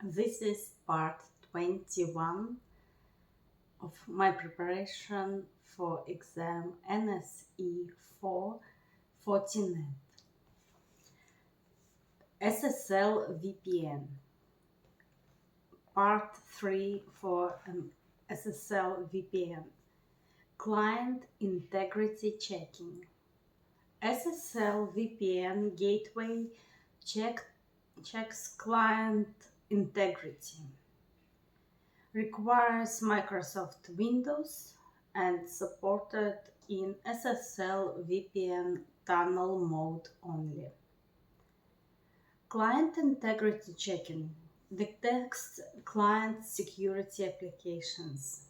This is part 21 of my preparation for exam NSE4 Fortinet. SSL VPN. Part 3 for an SSL VPN. Client integrity checking. SSL VPN gateway checks client integrity. Requires Microsoft Windows and supported in SSL VPN tunnel mode only. Client integrity checking detects client security applications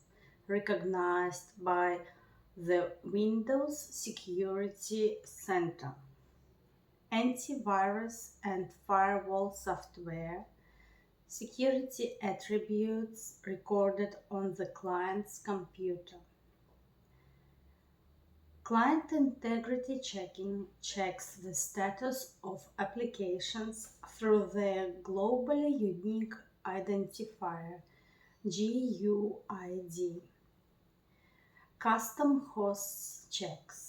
recognized by the Windows Security Center. Antivirus and firewall software security attributes recorded on the client's computer. Client integrity checking checks the status of applications through their globally unique identifier GUID. Custom hosts checks.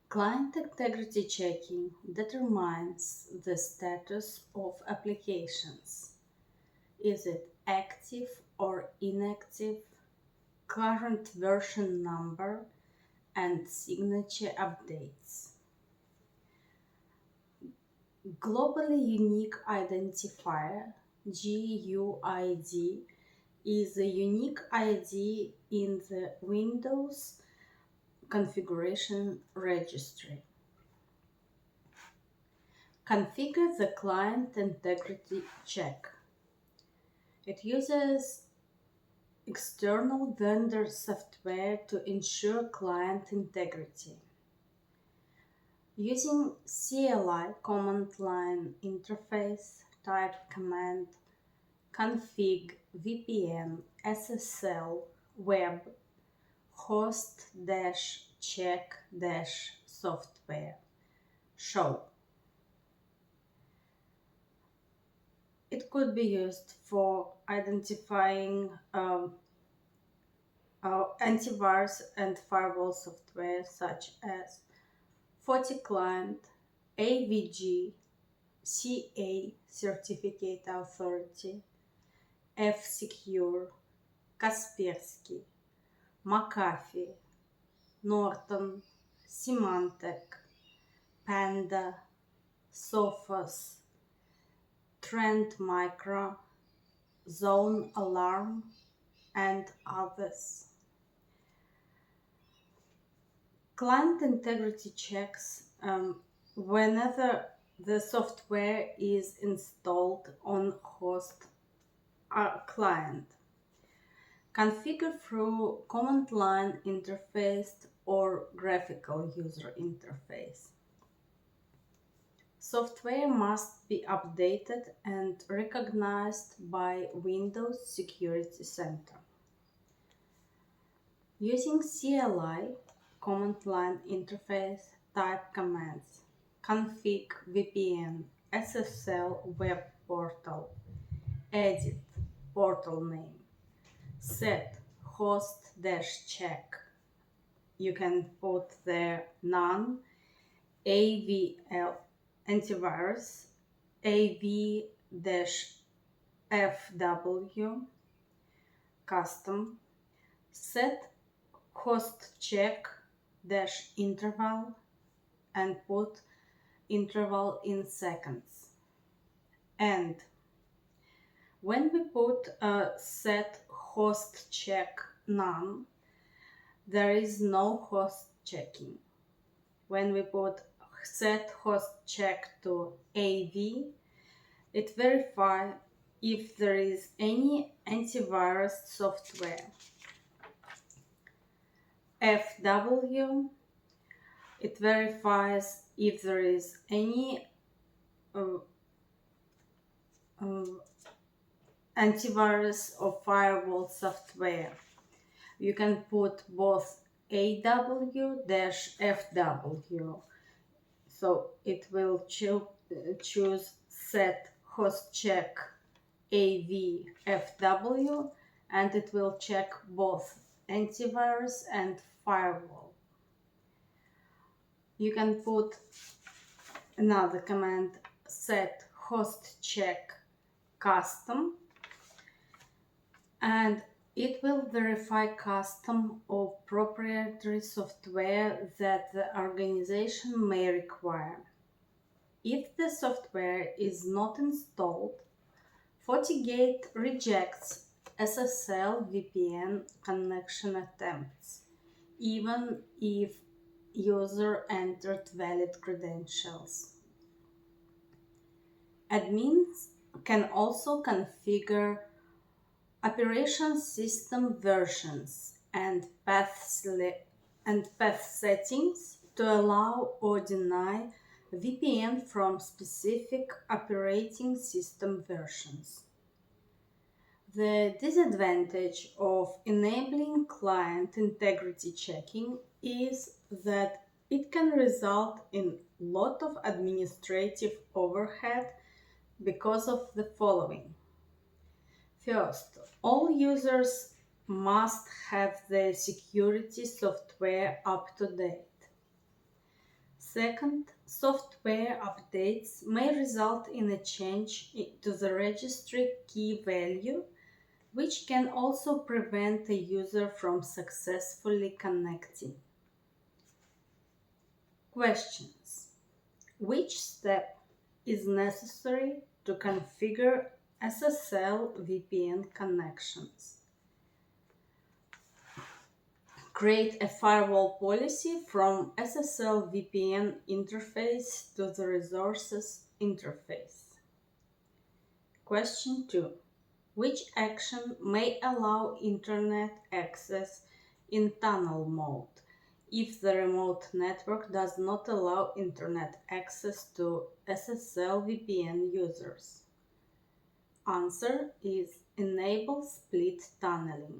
Client integrity checking determines the status of applications. Is it active or inactive, current version number, and signature updates. Globally Unique Identifier GUID is a unique ID in the Windows configuration registry. Configure the client integrity check. It uses external vendor software to ensure client integrity. Using CLI command line interface, type command config VPN SSL web host check software show. It could be used for identifying antivirus and firewall software such as FortiClient, AVG, CA Certificate Authority, F-Secure, Kaspersky, McAfee, Norton, Symantec, Panda, Sophos, Trend Micro, Zone Alarm, and others. Client integrity checks whenever the software is installed on host client. Configure through command line interface or graphical user interface. Software must be updated and recognized by Windows Security Center. Using CLI command line interface, type commands config VPN SSL web portal, edit portal name, set host check. You can put there none, AVL antivirus, AV-FW, custom, set host check interval and put interval in seconds. And when we put set host check none, there is no host checking. When we put set host check to AV, it verifies if there is any antivirus software. FW, it verifies if there is any antivirus or firewall software. You can put both AW-FW, so it will choose set host check AVFW, and it will check both antivirus and firewall. You can put another command, set host check custom, and it will verify custom or proprietary software that the organization may require. If the software is not installed, FortiGate rejects SSL VPN connection attempts, even if user entered valid credentials. Admins can also configure operation system versions and path settings to allow or deny VPN from specific operating system versions. The disadvantage of enabling client integrity checking is that it can result in a lot of administrative overhead because of the following. First, all users must have their security software up to date. Second, software updates may result in a change to the registry key value, which can also prevent a user from successfully connecting. Questions. Which step is necessary to configure SSL VPN connections? Create a firewall policy from SSL VPN interface to the resources interface. Question 2. Which action may allow internet access in tunnel mode if the remote network does not allow internet access to SSL VPN users? Answer is enable split tunneling.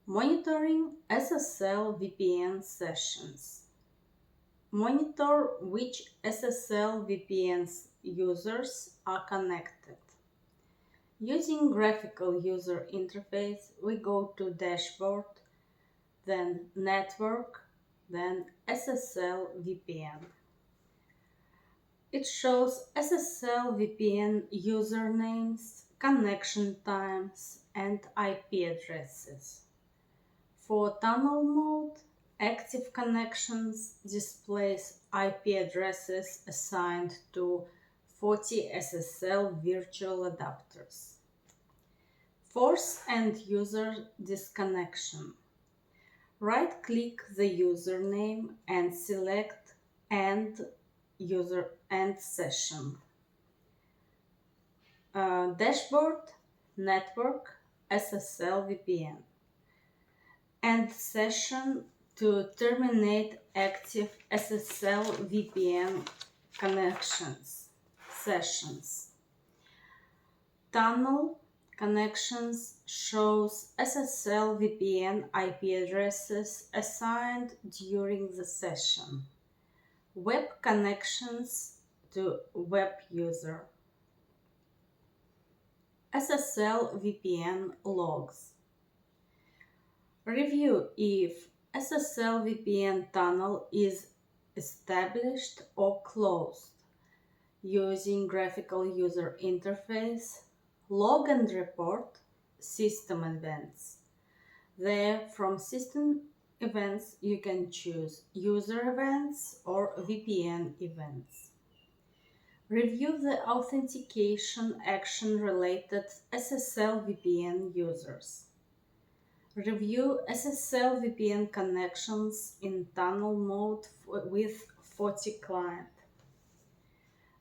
Monitoring SSL VPN sessions. Monitor which SSL VPN users are connected. Using graphical user interface, we go to dashboard, then network, then SSL VPN. It shows SSL VPN usernames, connection times, and IP addresses. For tunnel mode, active connections displays IP addresses assigned to FortiSSL virtual adapters. Force end user disconnection. Right-click the username and select End User End Session. Dashboard, Network, SSL VPN. End session to terminate active SSL VPN sessions. Tunnel connections shows SSL VPN IP addresses assigned during the session. Web connections to web user. SSL VPN logs. Review if SSL VPN tunnel is established or closed. Using graphical user interface, log and report system events. There, from system events, you can choose user events or VPN events. Review the authentication action related SSL VPN users. Review SSL VPN connections in tunnel mode with FortiClient.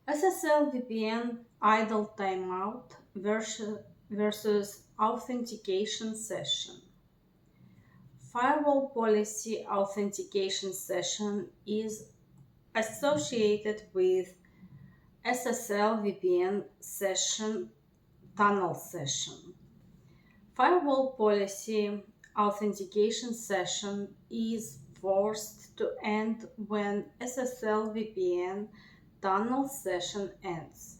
SSL VPN idle timeout versus authentication session. Firewall policy authentication session is associated with SSL VPN session tunnel session. Firewall policy authentication session is forced to end when SSL VPN tunnel session ends.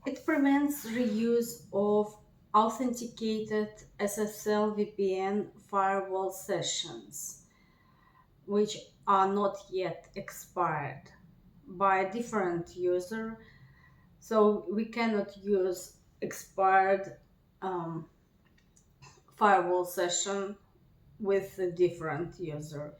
It prevents reuse of authenticated SSL VPN firewall sessions, which are not yet expired by a different user. So we cannot use expired um, firewall session with a different user.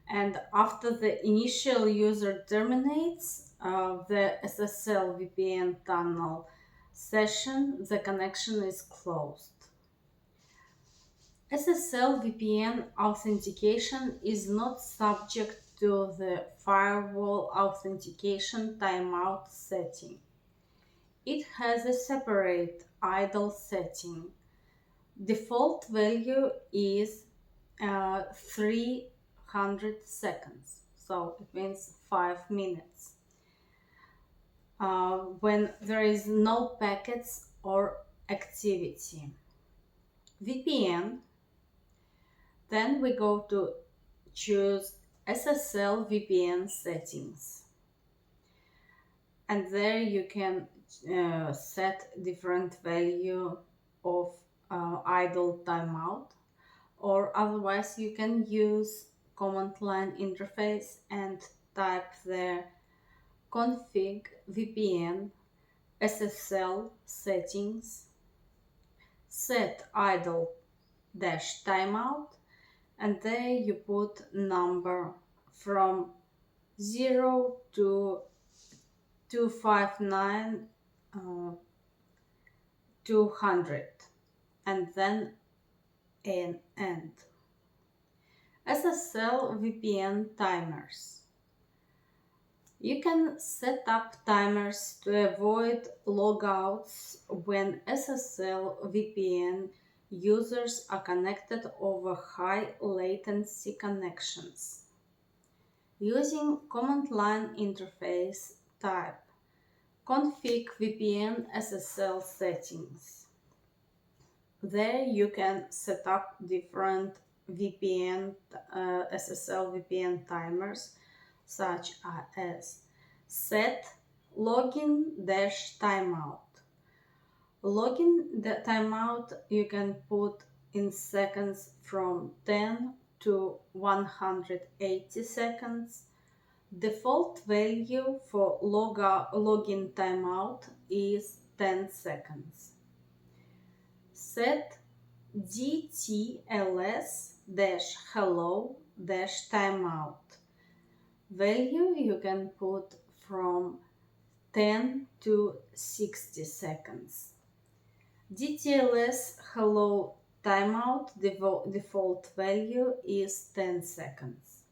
And after the initial user terminates the SSL VPN tunnel session, the connection is closed. SSL VPN authentication is not subject to the firewall authentication timeout setting. It has a separate idle setting. Default value is 300 seconds, so it means 5 minutes. When there is no packets or activity. VPN, then we go to choose SSL VPN settings. And there you can set different value of idle timeout, or otherwise you can use command line interface and type there config VPN SSL settings, set idle dash timeout, and there you put number from 0 to 259 200, and then an end. SSL VPN timers. You can set up timers to avoid logouts when SSL VPN users are connected over high latency connections. Using command line interface, type config VPN SSL settings. There you can set up different VPN SSL VPN timers, such as set login dash timeout. Login the timeout you can put in seconds from 10 to 180 seconds. Default value for login timeout is 10 seconds. Set DTLS-hello-timeout. Value you can put from 10 to 60 seconds. DTLS hello timeout default value is 10 seconds.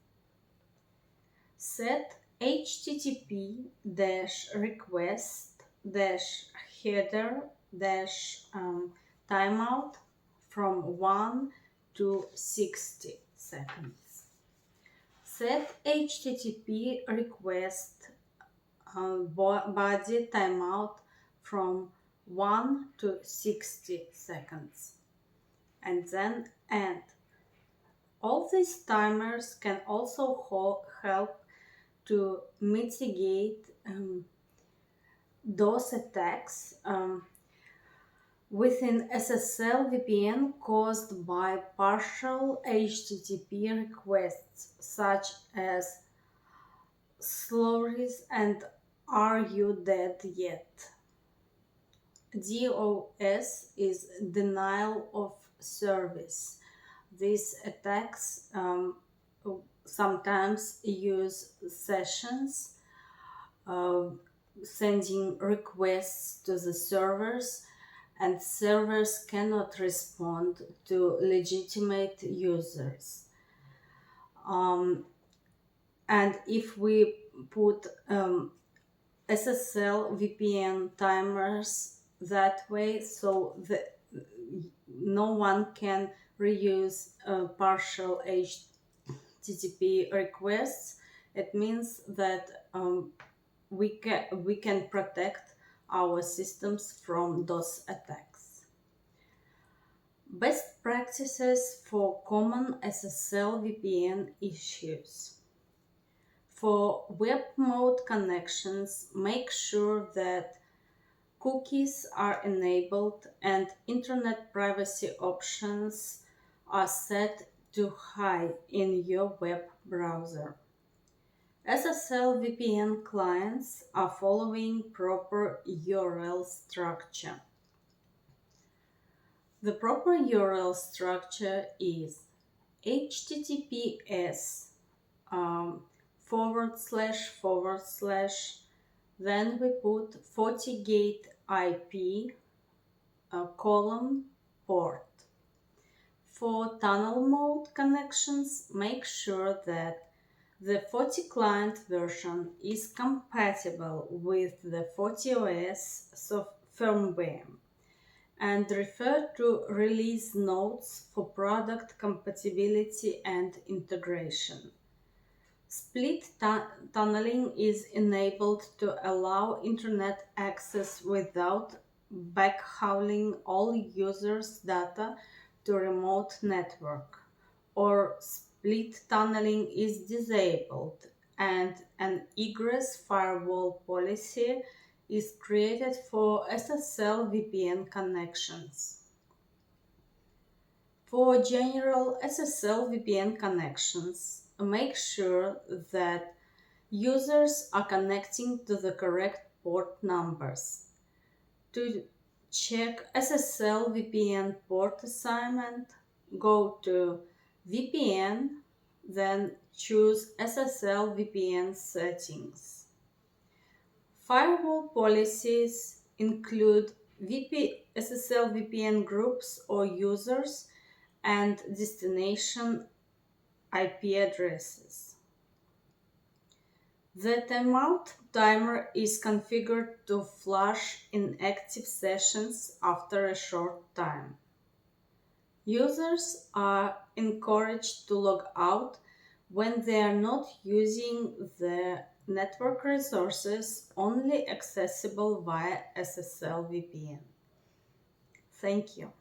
Set http-request-header-timeout from 1 to 60 seconds. Set http request body timeout from 1 to 60 seconds, and then end. All these timers can also help to mitigate DOS attacks within SSL VPN caused by partial HTTP requests such as slurries and "Are you dead yet?" DOS is denial of service. These attacks sometimes use sessions sending requests to the servers, and servers cannot respond to legitimate users. And if we put SSL VPN timers that way, so no one can reuse partial HTTP requests, it means that we can protect our systems from those attacks. Best practices for common SSL VPN issues. For web mode connections, make sure that cookies are enabled and internet privacy options are set to high in your web browser. SSL VPN clients are following proper URL structure. The proper URL structure is HTTPS forward slash forward slash, then we put FortiGate IP column port. For tunnel mode connections, make sure that the FortiClient version is compatible with the FortiOS firmware, and refer to release notes for product compatibility and integration. Split tunneling is enabled to allow internet access without backhauling all users' data to remote network, or split tunneling is disabled and an egress firewall policy is created for SSL VPN connections. For general SSL VPN connections, make sure that users are connecting to the correct port numbers. To check SSL VPN port assignment, go to VPN, then choose SSL VPN settings. Firewall policies include SSL VPN groups or users and destination IP addresses. The timeout timer is configured to flush inactive sessions after a short time. Users are encouraged to log out when they are not using the network resources only accessible via SSL VPN. Thank you.